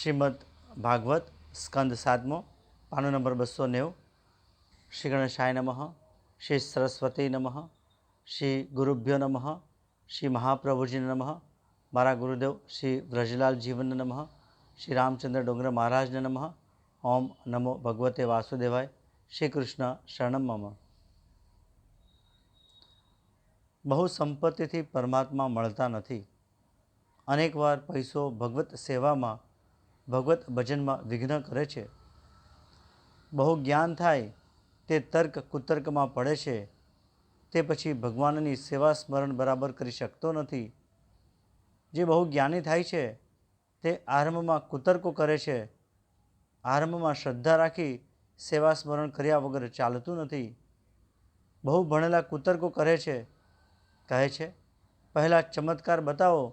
શ્રીમદ ભાગવત સ્કંદ 7 પાનો number 290। Shri ગણેશાય નમઃ, શ્રી સરસ્વતી નમઃ, શ્રી ગુરુભ્યો નમઃ, શ્રી મહાપ્રભુજીને નમઃ, મારા ગુરુદેવ શ્રી વ્રજલાલ જીવન નમઃ, શ્રી રામચંદ્ર ડોંગર મહારાજને નમઃ। ઓમ નમો ભગવતે વાસુદેવાય। શ્રી કૃષ્ણ શરણમ મમ। બહુ સંપત્તિથી પરમાત્મા મળતા નથી। અનેકવાર પૈસો ભગવત સેવામાં, ભગવત ભજનમાં વિઘ્ન કરે છે। બહુ જ્ઞાન થાય તે તર્ક કુતર્કમાં પડે છે, તે પછી ભગવાનની સેવા સ્મરણ બરાબર કરી શકતો નથી। જે બહુ જ્ઞાની થાય છે તે આરંભમાં કુતર્કો કરે છે, આરંભમાં શ્રદ્ધા રાખી સેવા સ્મરણ કર્યા વગર ચાલતું નથી। બહુ ભણેલા કુતર્કો કરે છે, કહે છે પહેલાં ચમત્કાર બતાવો,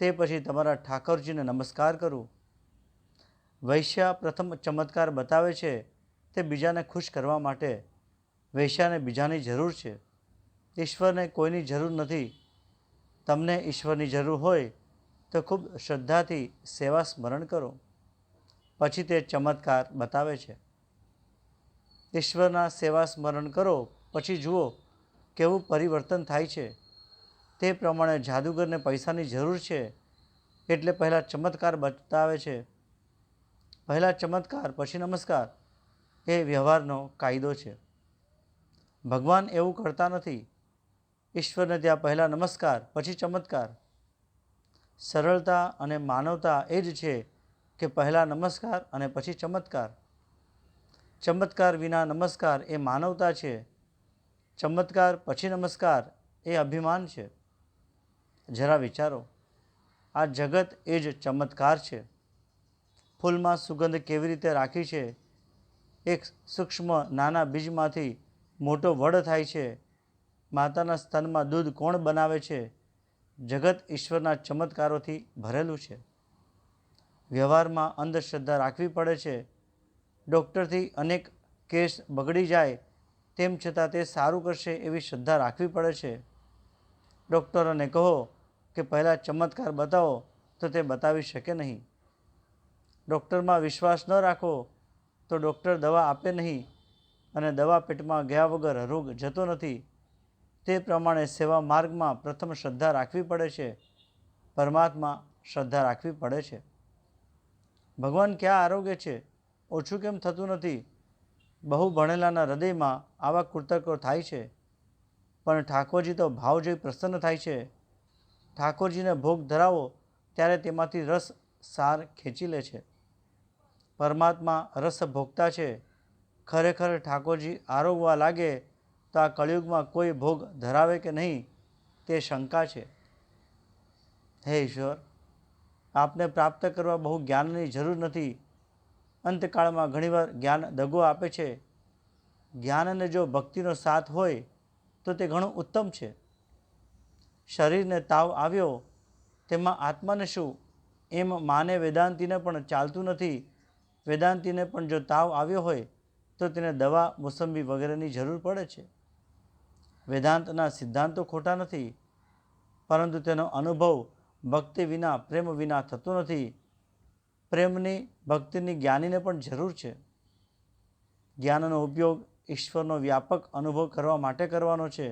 તે પછી તમારા ઠાકોરજીને નમસ્કાર કરું। વૈશ્યા પ્રથમ ચમત્કાર બતાવે છે તે બીજાને ખુશ કરવા માટે। વૈશ્યાને બીજાની જરૂર છે, ઈશ્વરને કોઈની જરૂર નથી। તમને ઈશ્વરની જરૂર હોય તો ખૂબ શ્રદ્ધાથી સેવા સ્મરણ કરો, પછી તે ચમત્કાર બતાવે છે। ઈશ્વરના સેવા સ્મરણ કરો પછી જુઓ કેવું પરિવર્તન થાય છે। તે પ્રમાણે જાદુગરને પૈસાની જરૂર છે એટલે પહેલાં ચમત્કાર બતાવે છે। પહેલાં ચમત્કાર પછી નમસ્કાર એ વ્યવહારનો કાયદો છે। ભગવાન એવું કરતા નથી। ઈશ્વરને ત્યાં પહેલાં નમસ્કાર પછી ચમત્કાર। સરળતા અને માનવતા એ જ છે કે પહેલાં નમસ્કાર અને પછી ચમત્કાર। ચમત્કાર વિના નમસ્કાર એ માનવતા છે, ચમત્કાર પછી નમસ્કાર એ અભિમાન છે। જરા વિચારો, આ જગત એ જ ચમત્કાર છે। ફૂલમાં સુગંધ કેવી રીતે રાખી છે, એક સૂક્ષ્મ નાના બીજમાંથી મોટો વડ થાય છે। માતાના સ્તનમાં દૂધ કોણ બનાવે છે? જગત ઈશ્વરના ચમત્કારોથી ભરેલું છે। વ્યવહારમાં અંધશ્રદ્ધા રાખવી પડે છે। ડૉક્ટરથી અનેક કેસ બગડી જાય તેમ છતાં તે સારું કરશે એવી શ્રદ્ધા રાખવી પડે છે। ડૉક્ટરોને કહો કે પહેલાં ચમત્કાર બતાવો તો તે બતાવી શકે નહીં। ડૉક્ટરમાં વિશ્વાસ ન રાખો તો ડૉક્ટર દવા આપે નહીં, અને દવા પેટમાં ગયા વગર રોગ જતો નથી। તે પ્રમાણે સેવા માર્ગમાં પ્રથમ શ્રદ્ધા રાખવી પડે છે, પરમાત્મા શ્રદ્ધા રાખવી પડે છે। ભગવાન ક્યાં આરોગ્ય છે, ઓછું કેમ થતું નથી? બહુ ભણેલાના હૃદયમાં આવા કુતર્કો થાય છે, પણ ઠાકોરજી તો ભાવ જોઈ પ્રસન્ન થાય છે। ઠાકોરજીને ભોગ ધરાવો ત્યારે તેમાંથી રસ સાર ખેંચી લે છે। પરમાત્મા રસ ભોગતા છે। ખરેખર ઠાકોરજી આરોગવા લાગે તો આ કળિયુગમાં કોઈ ભોગ ધરાવે કે નહીં તે શંકા છે। હે ઈશ્વર, આપને પ્રાપ્ત કરવા બહુ જ્ઞાનની જરૂર નથી। અંતકાળમાં ઘણીવાર જ્ઞાન દગો આપે છે। જ્ઞાનને જો ભક્તિનો સાથ હોય તો તે ઘણું ઉત્તમ છે। શરીરને તાવ આવ્યો, તેમાં આત્માને શું એમ માને વેદાંતીને પણ ચાલતું નથી। વેદાંતીને પણ જો તાવ આવ્યો હોય તો તેને દવા મોસંબી વગેરેની જરૂર પડે છે। વેદાંતના સિદ્ધાંતો ખોટા નથી, પરંતુ તેનો અનુભવ ભક્તિ વિના પ્રેમ વિના થતો નથી। પ્રેમની ભક્તિની જ્ઞાનીને પણ જરૂર છે। જ્ઞાનનો ઉપયોગ ઈશ્વરનો વ્યાપક અનુભવ કરવા માટે કરવાનો છે।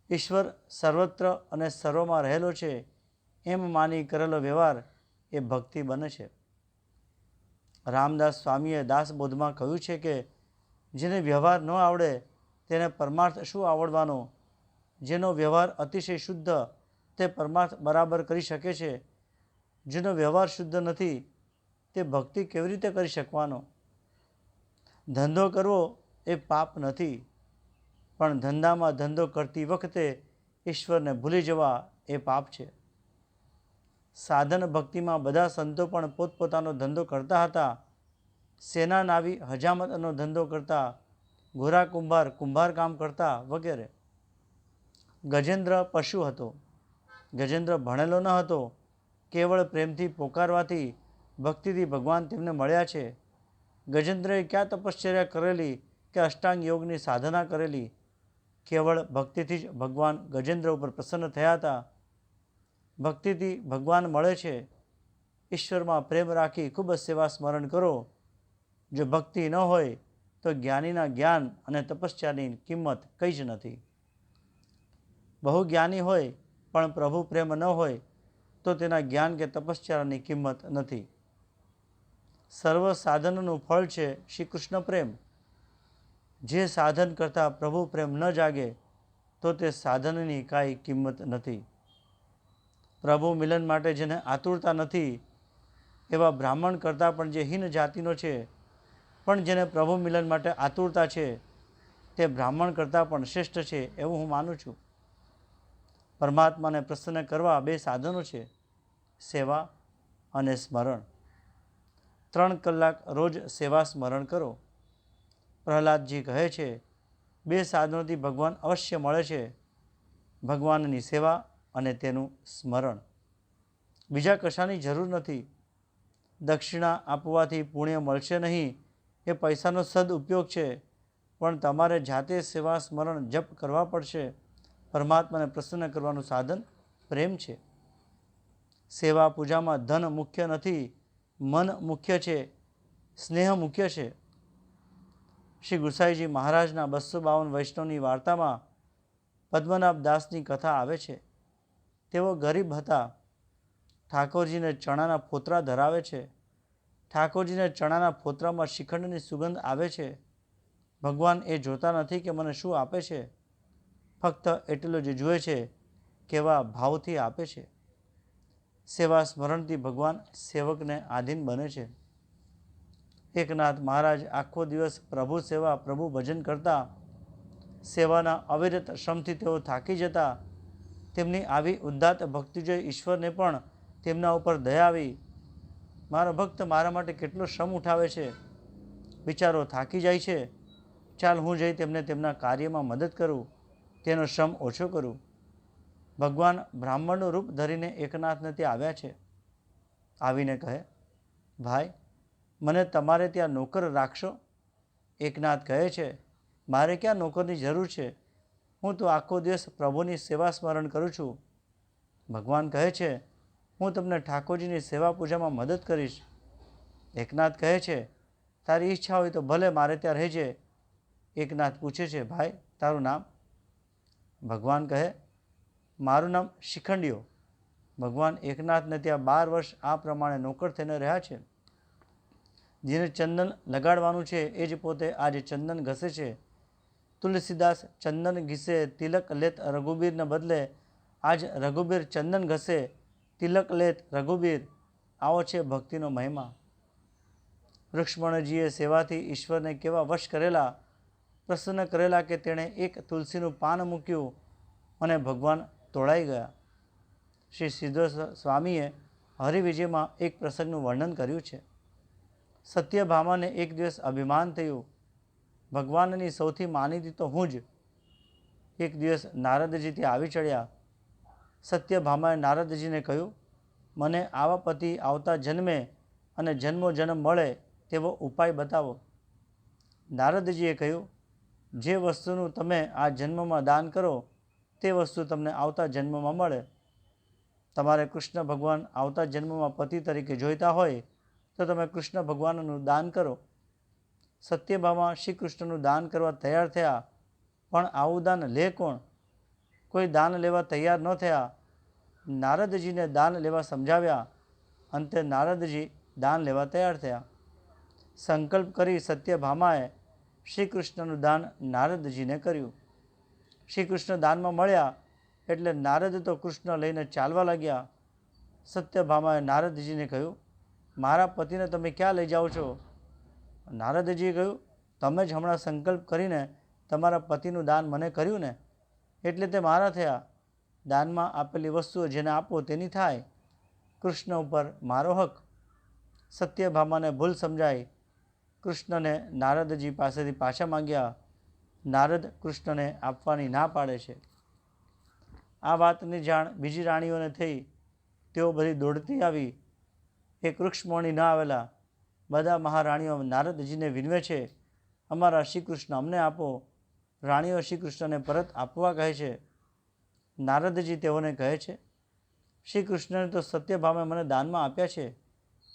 ઈશ્વર સર્વત્ર અને સર્વમાં રહેલો છે એમ માની કરેલો વ્યવહાર એ ભક્તિ બને છે। રામદાસ સ્વામીએ દાસબોધમાં કહ્યું છે કે જેને વ્યવહાર ન આવડે તેને પરમાર્થ શું આવડવાનો? જેનો વ્યવહાર અતિશય શુદ્ધ તે પરમાર્થ બરાબર કરી શકે છે। જેનો વ્યવહાર શુદ્ધ નથી તે ભક્તિ કેવી રીતે કરી શકવાનો? ધંધો કરવો એ પાપ નથી, પણ ધંધામાં ધંધો કરતી વખતે ઈશ્વરને ભૂલી જવા એ પાપ છે। સાધન ભક્તિમાં બધા સંતો પણ પોતપોતાનો ધંધો કરતા હતા। સેના નાવી હજામતનો ધંધો કરતા, ગોરા કુંભાર કુંભાર કામ કરતા વગેરે। ગજેન્દ્ર પશુ હતો। ગજેન્દ્ર ભણેલો ન હતો, કેવળ પ્રેમથી પોકારવાથી ભક્તિથી ભગવાન તેમને મળ્યા છે। ગજેન્દ્રએ ક્યાં તપશ્ચર્યા કરેલી કે અષ્ટાંગ યોગની સાધના કરેલી? કેવળ ભક્તિથી જ ભગવાન ગજેન્દ્ર ઉપર પ્રસન્ન થયા હતા। ભક્તિથી ભગવાન મળે છે। ઈશ્વરમાં પ્રેમ રાખી ખૂબ જ સેવા સ્મરણ કરો. જો ભક્તિ ન હોય તો જ્ઞાનીના જ્ઞાન અને તપસ્યાની કિંમત કંઈ જ નથી. બહુ જ્ઞાની હોય પણ પ્રભુ પ્રેમ ન હોય તો તેના જ્ઞાન કે તપસ્યાની કિંમત નથી. સર્વ સાધનનું ફળ છે શ્રી કૃષ્ણ પ્રેમ. જે સાધન કરતાં પ્રભુ પ્રેમ ન જાગે તો તે સાધનની કાંઈ કિંમત નથી. પ્રભુ મિલન માટે જેને આતુરતા નથી એવા બ્રાહ્મણ કરતાં પણ જે હીન જાતિનો છે, પણ જેને પ્રભુ મિલન માટે આતુરતા છે તે બ્રાહ્મણ કરતાં પણ શ્રેષ્ઠ છે એવું હું માનું છું. પરમાત્માને પ્રસન્ન કરવા બે સાધનો છે, સેવા અને સ્મરણ. 3 કલાક રોજ સેવા સ્મરણ કરો. પ્રહલાદજી કહે છે, બે સાધનોથી ભગવાન અવશ્ય મળે છે, ભગવાનની સેવા અને તેનું સ્મરણ. બીજા કશાની જરૂર નથી. દક્ષિણા આપવાથી પુણ્ય મળશે નહીં એ પૈસાનો સદઉપયોગ છે, પણ તમારે જાતે સેવા સ્મરણ જપ કરવા પડશે. પરમાત્માને પ્રસન્ન કરવાનું સાધન પ્રેમ છે. સેવા પૂજામાં ધન મુખ્ય નથી, મન મુખ્ય છે, સ્નેહ મુખ્ય છે. શ્રી ગુસાઈજી મહારાજના 252 વૈષ્ણવની વાર્તામાં પદ્મનાભ દાસની કથા આવે છે. તેઓ ગરીબ હતા. ઠાકોરજીને ચણાના ફોતરા ધરાવે છે. ઠાકોરજીને ચણાના ફોતરામાં શ્રીખંડની સુગંધ આવે છે. ભગવાન એ જોતા નથી કે મને શું આપે છે, ફક્ત એટલું જ જુએ છે કેવા ભાવથી આપે છે. સેવા સ્મરણથી ભગવાન સેવકને આધીન બને છે. એકનાથ મહારાજ આખો દિવસ પ્રભુ સેવા, પ્રભુ ભજન કરતા. સેવાના અવિરત શ્રમથી તેઓ થાકી જતા. તેમની આવી ઉદ્દાત ભક્તિ જોઈ ઈશ્વરને પણ તેમના ઉપર દયા આવી. મારો ભક્ત મારા માટે કેટલો શ્રમ ઉઠાવે છે, બિચારો થાકી જાય છે, ચાલ હું જઈ તેમને તેમના કાર્યમાં મદદ કરું, તેનો શ્રમ ઓછો કરું. ભગવાન બ્રાહ્મણનું રૂપ ધરીને એકનાથને ત્યાં આવ્યા છે. આવીને કહે, ભાઈ મને તમારે ત્યાં નોકર રાખશો? એકનાથ કહે છે, મારે ક્યાં નોકરની જરૂર છે, હું તો આખો દિવસ પ્રભુની સેવા સ્મરણ કરું છું. ભગવાન કહે છે, હું તમને ઠાકોરજીની સેવા પૂજામાં મદદ કરીશ. એકનાથ કહે છે, તારી ઈચ્છા હોય તો ભલે મારે ત્યાં રહેજે. એકનાથ પૂછે છે, ભાઈ તારું નામ? ભગવાન કહે, મારું નામ શિખંડિયો. ભગવાન એકનાથને ત્યાં 12 વર્ષ આ પ્રમાણે નોકર થઈને રહ્યા છે. જેને ચંદન લગાડવાનું છે એ જ પોતે આજે ચંદન ઘસે છે. તુલસીદાસ ચંદન ઘીસે તિલક લેત રઘુબીરને બદલે આજ રઘુબીર ચંદન ઘસે તિલક લેત રઘુબીર. આવો છે ભક્તિનો મહિમા. રુક્ષ્મણજીએ સેવાથી ઈશ્વરને કેવા વશ કરેલા, પ્રસન્ન કરેલા કે તેણે એક તુલસીનું પાન મૂક્યું અને ભગવાન તોળાઈ ગયા. શ્રી સિદ્ધ સ્વામીએ હરિવિજયમાં એક પ્રસંગનું વર્ણન કર્યું છે. સત્યભામાને એક દિવસ અભિમાન થયું, ભગવાનની સૌથી માનીતી તો હું જ. એક દિવસ નારદજી ત્યાં આવી ચડ્યા. સત્યભામાએ નારદજીને કહ્યું, મને આવા પતિ આવતા જન્મે અને જન્મો જન્મ મળે તેવો ઉપાય બતાવો. નારદજીએ કહ્યું, જે વસ્તુનું તમે આ જન્મમાં દાન કરો તે વસ્તુ તમને આવતા જન્મમાં મળે. તમારે કૃષ્ણ ભગવાન આવતા જન્મમાં પતિ તરીકે જોઈતા હોય તો તમે કૃષ્ણ ભગવાનનું દાન કરો. સત્યભામા શ્રી કૃષ્ણનું દાન કરવા તૈયાર થયા, પણ આવું દાન લે કોણ? કોઈ દાન લેવા તૈયાર ન થયા. નારદજીને દાન લેવા સમજાવ્યા. અંતે નારદજી દાન લેવા તૈયાર થયા. સંકલ્પ કરી સત્યભામાએ શ્રી કૃષ્ણનું દાન નારદજીને કર્યું. શ્રી કૃષ્ણ દાનમાં મળ્યા એટલે નારદ તો કૃષ્ણ લઈને ચાલવા લાગ્યા. સત્યભામાએ નારદજીને કહ્યું, મારા પતિને તમે ક્યાં લઈ જાઓ છો? નારદજીએ કહ્યું, તમે જ હમણાં સંકલ્પ કરીને તમારા પતિનું દાન મને કર્યું ને, એટલે તે મારા થયા. દાનમાં આપેલી વસ્તુઓ જેને આપો તેની થાય. કૃષ્ણ ઉપર મારો હક. સત્યભામાને ભૂલ સમજાઈ. કૃષ્ણને નારદજી પાસેથી પાછા માંગ્યા. નારદ કૃષ્ણને આપવાની ના પાડે છે. આ વાતની જાણ બીજી રાણીઓને થઈ. તેઓ બધી દોડતી આવી. એક રુક્ષ્મણી ન આવેલા. બધા મહારાણીઓ નારદજીને વિનવે છે, અમારા શ્રી કૃષ્ણ અમને આપો. રાણીઓ શ્રી કૃષ્ણને પરત આપવા કહે છે. નારદજી તેઓને કહે છે, શ્રી કૃષ્ણને તો સત્યભામે મને દાનમાં આપ્યા છે,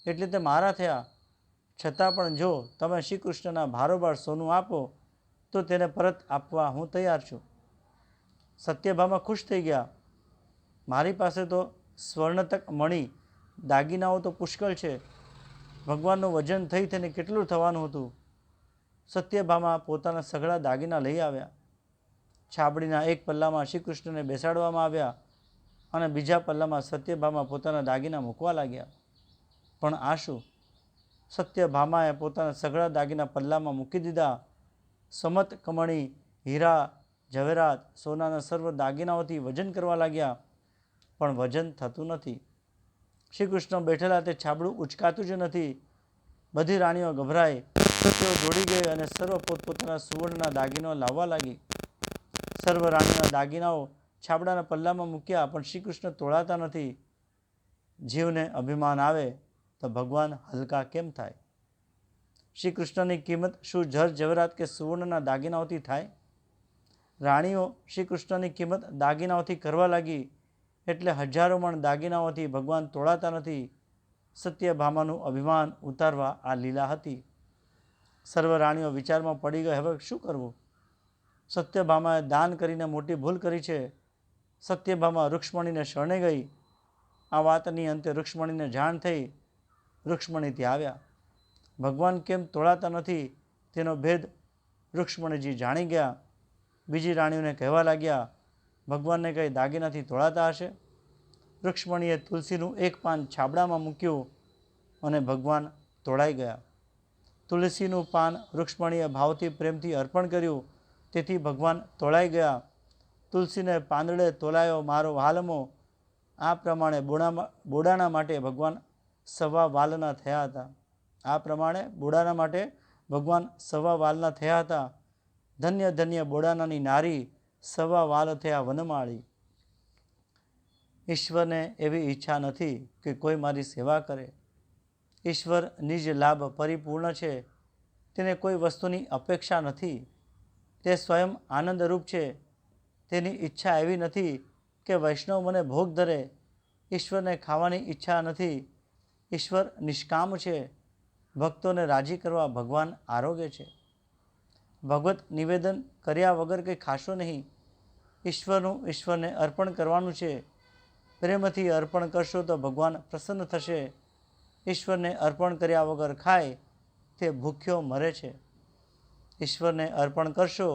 એટલે તે મારા થયા. છતાં પણ જો તમે શ્રી કૃષ્ણના ભારોભાર સોનું આપો તો તેને પરત આપવા હું તૈયાર છું. સત્યભામા ખુશ થઈ ગયા. મારી પાસે તો સ્વર્ણતક મણી દાગીનાઓ તો પુષ્કળ છે. ભગવાનનું વજન થઈ થઈને કેટલું થવાનું હતું? સત્યભામા પોતાના સઘળા દાગીના લઈ આવ્યા. છાબડીના એક પલ્લામાં શ્રી કૃષ્ણને બેસાડવામાં આવ્યા અને બીજા પલ્લામાં સત્યભામા પોતાના દાગીના મૂકવા લાગ્યા. પણ આ શું? સત્યભામાએ પોતાના સઘળા દાગીના પલ્લામાં મૂકી દીધા. સમત કમણી, હીરા, ઝવેરાત, સોનાના સર્વ દાગીનાઓથી વજન કરવા લાગ્યા, પણ વજન થતું નથી. શ્રી કૃષ્ણ બેઠેલા તે છાબડું ઉચકાતું જ નથી. બધી રાણીઓ ગભરાઈ. તેઓ દોડી ગઈ અને સર્વ પોતપોતાના સુવર્ણના દાગીનાઓ લાવવા લાગી. સર્વ રાણીઓના દાગીનાઓ છાબડાના પલ્લામાં મૂક્યા, પણ શ્રી કૃષ્ણ તોળાતા નથી. જીવને અભિમાન આવે તો ભગવાન હલકા કેમ થાય? શ્રી કૃષ્ણની કિંમત શું જર ઝવેરાત કે સુવર્ણના દાગીનાઓથી થાય? રાણીઓ શ્રી કૃષ્ણની કિંમત દાગીનાઓથી કરવા લાગી, એટલે હજારો મણ દાગીનાઓથી ભગવાન તોળાતા નથી. સત્યભામાનું અભિમાન ઉતારવા આ લીલા હતી. સર્વ રાણીઓ વિચારમાં પડી ગઈ, હવે શું કરવું? સત્યભામાએ દાન કરીને મોટી ભૂલ કરી છે. સત્યભામા રૂક્ષ્મણીને શરણે ગઈ. આ વાતની અંતે રૂક્ષ્મણીને જાણ થઈ. રૂક્ષ્મણી ત્યાં આવ્યા. ભગવાન કેમ તોળાતા નથી તેનો ભેદ રૂક્ષ્મણીજી જાણી ગયા. બીજી રાણીઓને કહેવા લાગ્યા, ભગવાનને કંઈ દાગીનાથી તોળાતા હશે. રૂક્ષ્મણીએ તુલસીનું એક પાન છાબડામાં મૂક્યું અને ભગવાન તોળાઈ ગયા. તુલસીનું પાન રૂક્ષ્મણીએ ભાવથી પ્રેમથી અર્પણ કર્યું, તેથી ભગવાન તોળાઈ ગયા. તુલસીને પાંદડે તોલાયો મારો વાલમો. આ પ્રમાણે બોડાણા માટે ભગવાન સવા વાલના થયા હતા. થયા હતા. ધન્ય ધન્ય બોડાણાની નારી, સવા વાલ થયા વનમાળી. ઈશ્વરને એવી ઈચ્છા નથી કે કોઈ મારી સેવા કરે. ઈશ્વર નિજ લાભ પરિપૂર્ણ છે. તેને કોઈ વસ્તુની અપેક્ષા નથી. તે સ્વયં આનંદરૂપ છે. તેની ઈચ્છા એવી નથી કે વૈષ્ણવ મને ભોગ ધરે. ઈશ્વરને ખાવાની ઈચ્છા નથી. ઈશ્વર નિષ્કામ છે. ભક્તોને રાજી કરવા ભગવાન આરોગ્ય છે. ભગવત નિવેદન કર્યા વગર કંઈ ખાશો નહીં. ઈશ્વરનું ઈશ્વરને અર્પણ કરવાનું છે. પ્રેમથી અર્પણ કરશો તો ભગવાન પ્રસન્ન થશે. ઈશ્વરને અર્પણ કર્યા વગર ખાય તે ભૂખ્યો મરે છે. ઈશ્વરને અર્પણ કરશો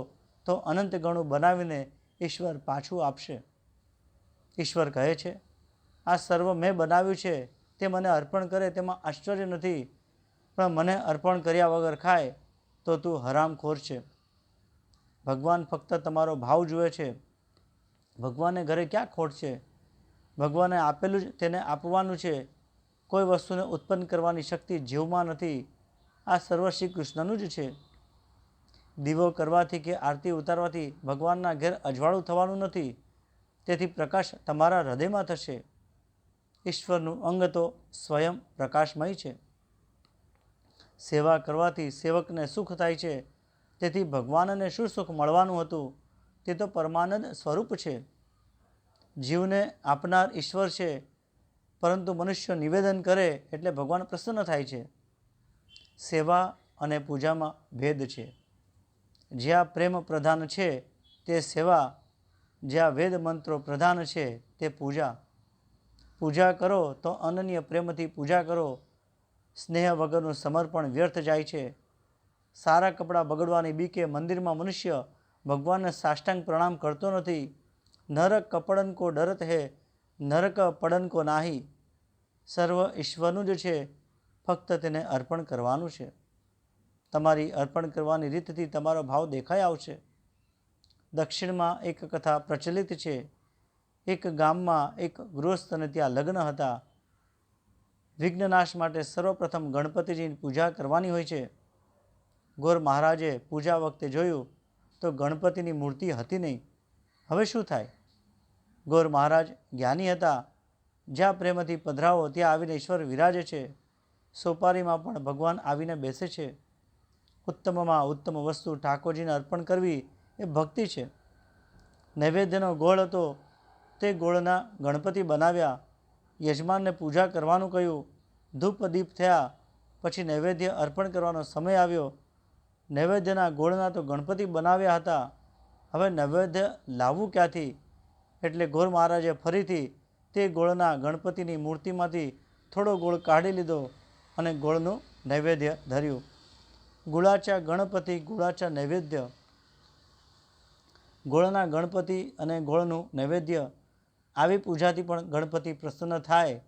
તો અનંત ગણું બનાવીને ઈશ્વર પાછું આપશે. ઈશ્વર કહે છે, આ સર્વ મેં બનાવ્યું છે, તે મને અર્પણ કરે તેમાં આશ્ચર્ય નથી, પણ મને અર્પણ કર્યા વગર ખાય તો તું હરામખોર છે. ભગવાન ફક્ત તમારો ભાવ જુએ છે. ભગવાનને ઘરે ક્યાં ખોટ છે? ભગવાને આપેલું જ તેને આપવાનું છે. કોઈ વસ્તુને ઉત્પન્ન કરવાની શક્તિ જીવમાં નથી. આ સર્વ શ્રી કૃષ્ણનું જ છે. દીવો કરવાથી કે આરતી ઉતારવાથી ભગવાનના ઘેર અજવાળું થવાનું નથી. તેથી પ્રકાશ તમારા હૃદયમાં થશે. ઈશ્વરનું અંગ તો સ્વયં પ્રકાશમય છે. સેવા કરવાથી સેવકને સુખ થાય છે. તેથી ભગવાનને શું સુખ મળવાનું હતું? તે તો પરમાનંદ સ્વરૂપ છે. જીવને આપનાર ઈશ્વર છે, પરંતુ મનુષ્ય નિવેદન કરે એટલે ભગવાન પ્રસન્ન થાય છે. સેવા અને પૂજામાં ભેદ છે. જ્યાં પ્રેમ પ્રધાન છે તે સેવા, જ્યાં વેદ મંત્રો પ્રધાન છે તે પૂજા. પૂજા કરો તો અનન્ય પ્રેમથી પૂજા કરો. સ્નેહ વગરનું સમર્પણ વ્યર્થ જાય છે. સારા કપડાં બગડવાની બીકે મંદિરમાં મનુષ્ય ભગવાનને સાષ્ટાંગ પ્રણામ કરતો નથી. નરક કપડન કો ડરત હે, નરક પડન કો નાહી. સર્વ ઈશ્વરનું જ છે, ફક્ત તેને અર્પણ કરવાનું છે. તમારી અર્પણ કરવાની રીતથી તમારો ભાવ દેખાઈ આવશે. દક્ષિણમાં એક કથા પ્રચલિત છે. એક ગામમાં એક ગૃહસ્થ અને ત્યાં લગ્ન હતા. વિઘ્નનાશ માટે સર્વપ્રથમ ગણપતિજીની પૂજા કરવાની હોય છે. ગોર મહારાજે પૂજા વખતે જોયું તો ગણપતિની મૂર્તિ હતી નહીં. હવે શું થાય? ગોર મહારાજ જ્ઞાની હતા. જ્યાં પ્રેમથી પધરાવો ત્યાં આવીને ઈશ્વર વિરાજે છે. સોપારીમાં પણ ભગવાન આવીને બેસે છે. ઉત્તમમાં ઉત્તમ વસ્તુ ઠાકોરજીને અર્પણ કરવી એ ભક્તિ છે. નૈવેદ્યનો ગોળ હતો, તે ગોળના ગણપતિ બનાવ્યા. યજમાનને પૂજા કરવાનું કહ્યું. ધૂપ દીપ થયા પછી નૈવેદ્ય અર્પણ કરવાનો સમય આવ્યો. નૈવેદ્યના ગોળના તો ગણપતિ બનાવ્યા હતા, હવે નૈવેદ્ય લાવવું ક્યાંથી? એટલે ગોર મહારાજે ફરીથી તે ગોળના ગણપતિની મૂર્તિમાંથી થોડો ગોળ કાઢી લીધો અને ગોળનું નૈવેદ્ય ધર્યું. ગુળાચા ગણપતિ ગુળાચા નૈવેદ્ય. ગોળના ગણપતિ અને ગોળનું નૈવેદ્ય, આવી પૂજાથી પણ ગણપતિ પ્રસન્ન થાય.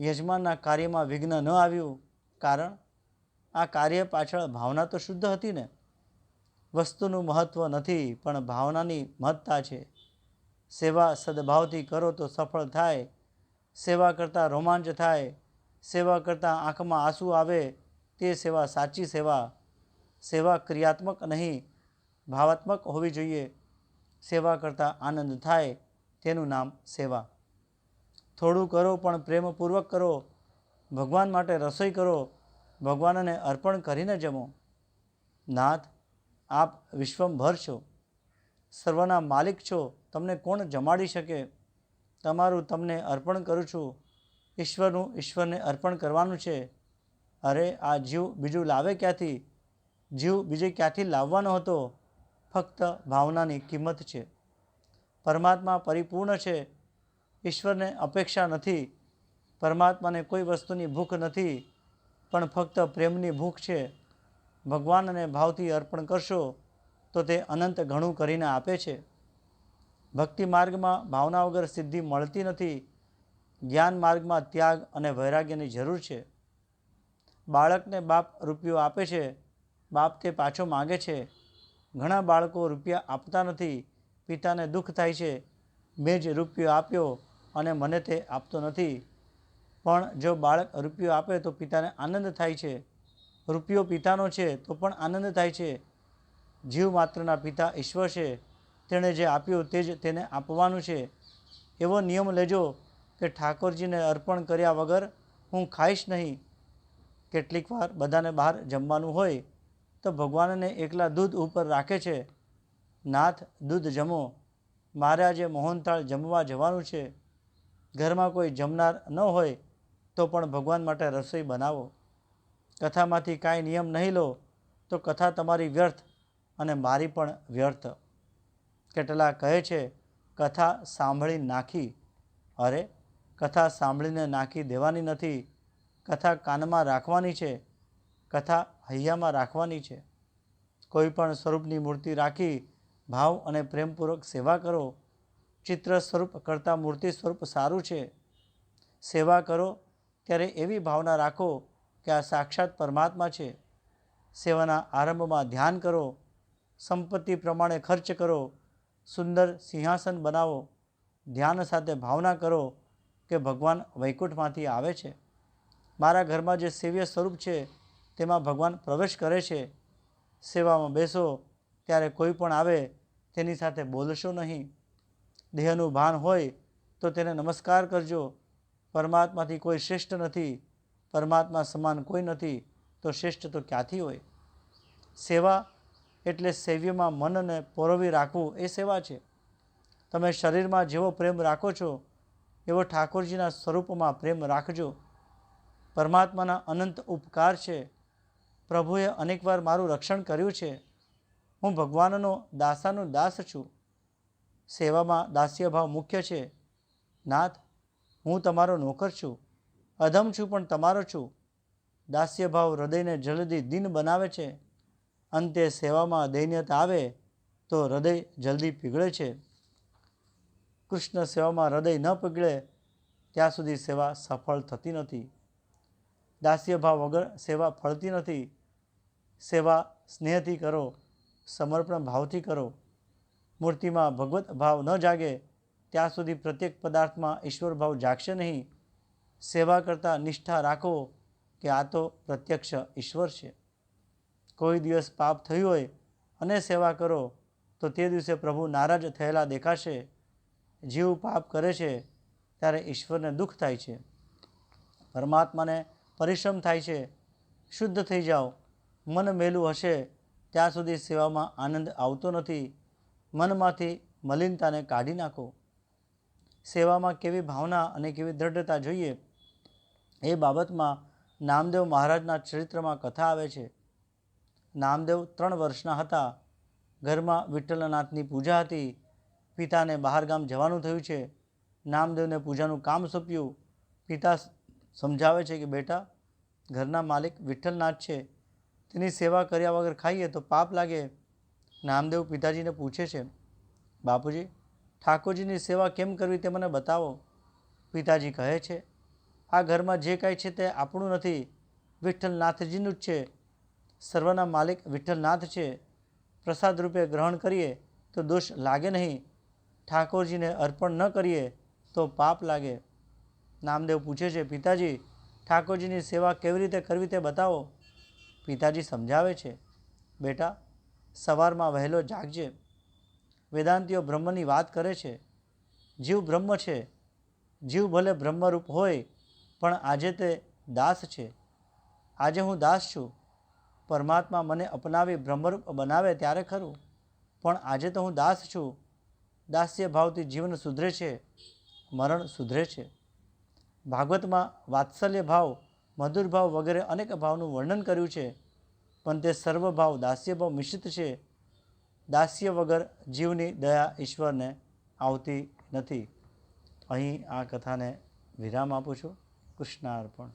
યજમાનના કાર્યમાં વિઘ્ન ન આવ્યું, કારણ આ કાર્ય પાછળ ભાવના તો શુદ્ધ હતી ને. વસ્તુનું મહત્ત્વ નથી, પણ ભાવનાની મહત્તા છે. સેવા સદભાવથી કરો તો સફળ થાય. સેવા કરતાં રોમાંચ થાય. સેવા કરતાં આંખમાં આંસુ આવે તે સેવા સાચી સેવા. સેવા ક્રિયાત્મક નહીં, ભાવાત્મક હોવી જોઈએ. સેવા કરતાં આનંદ થાય તેનું નામ સેવા. થોડું કરો પણ પ્રેમપૂર્વક કરો. ભગવાન માટે રસોઈ કરો, ભગવાનને અર્પણ કરીને જમો. નાથ, આપ વિશ્વંભર છો, સર્વના માલિક છો, તમને કોણ જમાડી શકે? તમારું તમને અર્પણ કરું છું. ઈશ્વરનું ઈશ્વરને અર્પણ કરવાનું છે. અરે આ જીવ બીજું લાવે ક્યાંથી? જીવ બીજે ક્યાંથી લાવવાનો હતો? ફક્ત ભાવનાની કિંમત છે. પરમાત્મા પરિપૂર્ણ છે. ઈશ્વરને અપેક્ષા નથી. પરમાત્માને કોઈ વસ્તુની ભૂખ નથી, પણ ફક્ત પ્રેમની ભૂખ છે. ભગવાનને ભાવથી અર્પણ કરશો તો તે અનંત ઘણું કરીને આપે છે. ભક્તિ માર્ગમાં ભાવના વગર સિદ્ધિ મળતી નથી. જ્ઞાન માર્ગમાં ત્યાગ અને વૈરાગ્યની જરૂર છે. બાળકને બાપ રૂપિયો આપે છે, બાપ તે પાછો માગે છે. ઘણા બાળકો રૂપિયા આપતા નથી. પિતાને દુઃખ થાય છે, મેં જ રૂપિયો આપ્યો અને મને તે આપતો નથી. પણ જો બાળક રૂપિયો આપે તો પિતાને આનંદ થાય છે. રૂપિયો પિતાનો છે તો પણ આનંદ થાય છે. જીવ માત્રના પિતા ઈશ્વર છે. તેણે જે આપ્યું તે જ તેને આપવાનું છે. એવો નિયમ લેજો કે ઠાકોરજીને અર્પણ કર્યા વગર હું ખાઈશ નહીં. કેટલીક વાર બધાને બહાર જમવાનું હોય તો ભગવાનને એકલા દૂધ ઉપર રાખે છે. નાથ, દૂધ જમો, મારે આજે મોહનથાળ જમવા જવાનું છે. ઘરમાં કોઈ જમનાર ન હોય તો પણ ભગવાન માટે રસોઈ બનાવો. કથામાંથી કાંઈ નિયમ નહીં લો તો કથા તમારી વ્યર્થ અને મારી પણ વ્યર્થ. કેટલા કહે છે કથા સાંભળી નાખી. અરે, કથા સાંભળીને નાખી દેવાની નથી. કથા કાનમાં રાખવાની છે. કથા હૈયામાં રાખવાની છે. કોઈ પણ સ્વરૂપની મૂર્તિ રાખી ભાવ અને પ્રેમપૂર્વક સેવા કરો. ચિત્ર સ્વરૂપ કરતાં મૂર્તિ સ્વરૂપ સારું છે. સેવા કરો ત્યારે એવી ભાવના રાખો કે આ સાક્ષાત પરમાત્મા છે. સેવાના આરંભમાં ધ્યાન કરો. સંપત્તિ પ્રમાણે ખર્ચ કરો. સુંદર સિંહાસન બનાવો. ધ્યાન સાથે ભાવના કરો કે ભગવાન વૈકુંઠમાંથી આવે છે. મારા ઘરમાં જે સેવ્ય સ્વરૂપ છે તેમાં ભગવાન પ્રવેશ કરે છે. સેવામાં બેસો ત્યારે કોઈ પણ આવે તેની સાથે બોલશો નહીં. દેહનું ભાન હોય તો તેને નમસ્કાર કરજો. પરમાત્માથી કોઈ શ્રેષ્ઠ નથી. પરમાત્મા સમાન કોઈ નથી, તો શ્રેષ્ઠ તો ક્યાંથી હોય? સેવા એટલે સેવ્યમાં મનને પોરવી રાખવું એ સેવા છે. તમે શરીરમાં જેવો પ્રેમ રાખો છો એવો ઠાકોરજીના સ્વરૂપમાં પ્રેમ રાખજો. પરમાત્માના અનંત ઉપકાર છે. પ્રભુએ અનેકવાર મારું રક્ષણ કર્યું છે. હું ભગવાનનો દાસાનો દાસ છું. સેવામાં દાસ્ય ભાવ મુખ્ય છે. નાથ, હું તમારો નોકર છું. અધમ છું પણ તમારો છું. દાસ્ય ભાવ હૃદયને જલ્દી દીન બનાવે છે. અંતે સેવામાં દૈન્યતા આવે તો હૃદય જલ્દી પીગળે છે. કૃષ્ણ સેવામાં હૃદય ન પીગળે ત્યાં સુધી સેવા સફળ થતી નથી. દાસ્ય ભાવ વગર સેવા ફળતી નથી. સેવા સ્નેહથી કરો, સમર્પણ ભાવથી કરો. મૂર્તિમાં ભગવત ભાવ ન જાગે ત્યાં સુધી પ્રત્યેક પદાર્થમાં ઈશ્વર ભાવ જાગશે નહીં. સેવા કરતાં નિષ્ઠા રાખો કે આ તો પ્રત્યક્ષ ઈશ્વર છે. કોઈ દિવસ પાપ થયું હોય અને સેવા કરો તો તે દિવસે પ્રભુ નારાજ થયેલા દેખાશે. જીવ પાપ કરે છે ત્યારે ઈશ્વરને દુઃખ થાય છે. પરમાત્માને પરિશ્રમ થાય છે. શુદ્ધ થઈ જાઓ. મન મેલું હશે ત્યાં સુધી સેવામાં આનંદ આવતો નથી. મનમાંથી મલિનતાને કાઢી નાખો. સેવામાં કેવી ભાવના અને કેવી દ્રઢતા જોઈએ. એ બાબતમાં નામદેવ મહારાજના ચરિત્રમાં કથા આવે છે. નામદેવ 3 વર્ષના હતા. ઘરમાં વિઠ્ઠલનાથની પૂજા હતી. પિતાને બહારગામ જવાનું થયું છે. નામદેવને પૂજાનું કામ સોંપ્યું. પિતા સમજાવે છે કે બેટા, ઘરના માલિક વિઠ્ઠલનાથ છે, તેની સેવા કર્યા વગર ખાઈએ તો પાપ લાગે. નામદેવ પિતાજીને પૂછે છે, બાપુજી, ઠાકોરજીની સેવા કેમ કરવી તે મને બતાવો. પિતાજી કહે છે, આ ઘરમાં જે કાંઈ છે તે આપણું નથી, વિઠ્ઠલનાથજીનું જ છે. સર્વના માલિક વિઠ્ઠલનાથ છે. પ્રસાદ રૂપે ગ્રહણ કરીએ તો દોષ લાગે નહીં. ઠાકોરજીને અર્પણ ન કરીએ તો પાપ લાગે. નામદેવ પૂછે છે, પિતાજી, ઠાકોરજીની સેવા કેવી રીતે કરવી તે બતાવો. પિતાજી સમજાવે છે, બેટા, સવારમાં વહેલો જાગજે. વેદાંતીઓ બ્રહ્મની વાત કરે છે. જીવ બ્રહ્મ છે. જીવ ભલે બ્રહ્મરૂપ હોય, પણ આજે તે દાસ છે. આજે હું દાસ છું. પરમાત્મા મને અપનાવી બ્રહ્મરૂપ બનાવે ત્યારે ખરું, પણ આજે તો હું દાસ છું. દાસ્ય ભાવથી જીવન સુધરે છે, મરણ સુધરે છે. ભાગવતમાં વાત્સલ્ય ભાવ, મધુર ભાવ વગેરે અનેક ભાવનું વર્ણન કર્યું છે, પણ તે સર્વ ભાવ દાસ્ય ભાવ મિશ્રિત છે. દાસ્ય વગર જીવની દયા ઈશ્વરને આવતી નથી. અહીં આ કથાને વિરામ આપું છું. કૃષ્ણાર્પણ.